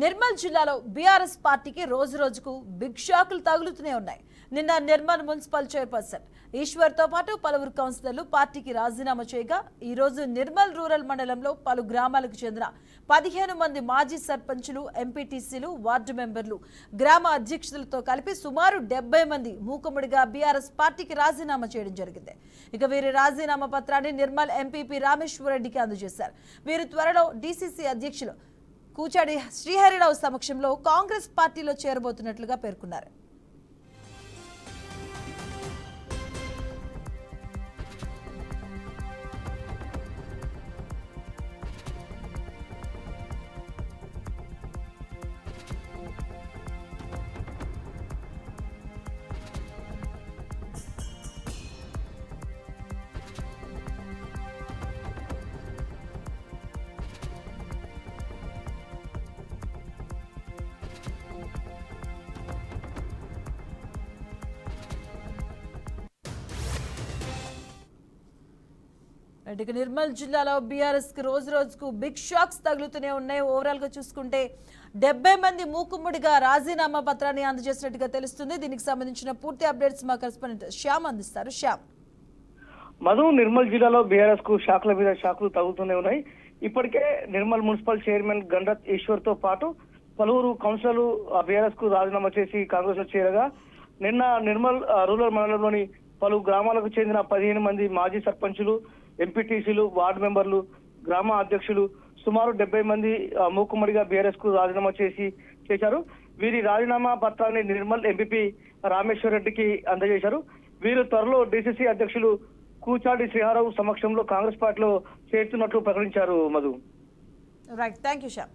నిర్మల్ జిల్లాలో బీఆర్ఎస్ పార్టీకి రోజు రోజుకు బిగ్ షాకులు తగులుతూనే ఉన్నాయి. నిన్న నిర్మల్ మున్సిపల్ చైర్పర్సన్ ఈశ్వర్తో పాటు పలువురు కౌన్సిలర్లు పార్టీకి రాజీనామా చేయగా ఈ రోజు నిర్మల్ రూరల్ మండలంలో పలు గ్రామాలకు చెందిన 15 మంది మాజీ సర్పంచులు, ఎంపీటీసీలు, వార్డు మెంబర్లు, గ్రామ అధ్యక్షులతో కలిపి సుమారు 70 మంది మూకుమ్మడిగా బీఆర్ఎస్ పార్టీకి రాజీనామా చేయడం జరిగింది. ఇక వీరి రాజీనామా పత్రాన్ని నిర్మల్ ఎంపీపీ రామేశ్వర్ రెడ్డికి అందజేశారు. వీరు త్వరలో డీసీసీ అధ్యక్షులు కూచాడి శ్రీహరిరావు సమక్షంలో కాంగ్రెస్ పార్టీలో చేరబోతున్నట్లుగా పేర్కొన్నారు. ఇక నిర్మల్ జిల్లాలో బీఆర్ఎస్ కి రోజు రోజుకు బిగ్ షాక్స్ తగులుతూనే ఉన్నాయి. ఓవరాల్ గా చూసుకుంటే 70 మంది మూకుమ్మడిగా రాజీనామా పత్రాన్ని అందజేసినట్టుగా తెలుస్తుంది. దీనికి సంబంధించిన పూర్తి అప్డేట్స్ మా కరెస్పాండెంట్ శ్యామ్ అందిస్తారు. శ్యామ్, మధు, నిర్మల్ జిల్లాలో బీఆర్ఎస్ కు షాక్ల మీద షాక్లు తగులుతూనే ఉన్నాయి. ఇప్పటికే నిర్మల్ మున్సిపల్ చైర్మన్ గండత్ ఈశ్వర్ తో పాటు పలువురు కౌన్సిలర్లు బీఆర్ఎస్ కు రాజీనామా చేసి కాంగ్రెస్ లో చేరగా నిన్న నిర్మల్ రూరల్ మండలంలోని పలు గ్రామాలకు చెందిన 15 మంది మాజీ సర్పంచులు, ఎంపీటీసీలు, వార్డు మెంబర్లు, గ్రామ అధ్యక్షులు సుమారు 70 మంది మూకుమ్మడిగా బీఆర్ఎస్ కు రాజీనామా చేశారు. వీరి రాజీనామా పత్రాన్ని నిర్మల్ ఎంపీపీ రామేశ్వర్ రెడ్డికి అందజేశారు. వీరు త్వరలో డీసీసీ అధ్యక్షులు కూచాడి శ్రీహరిరావు సమక్షంలో కాంగ్రెస్ పార్టీలో చేరుతున్నట్లు ప్రకటించారు. Madhu, right, thank you Shyam.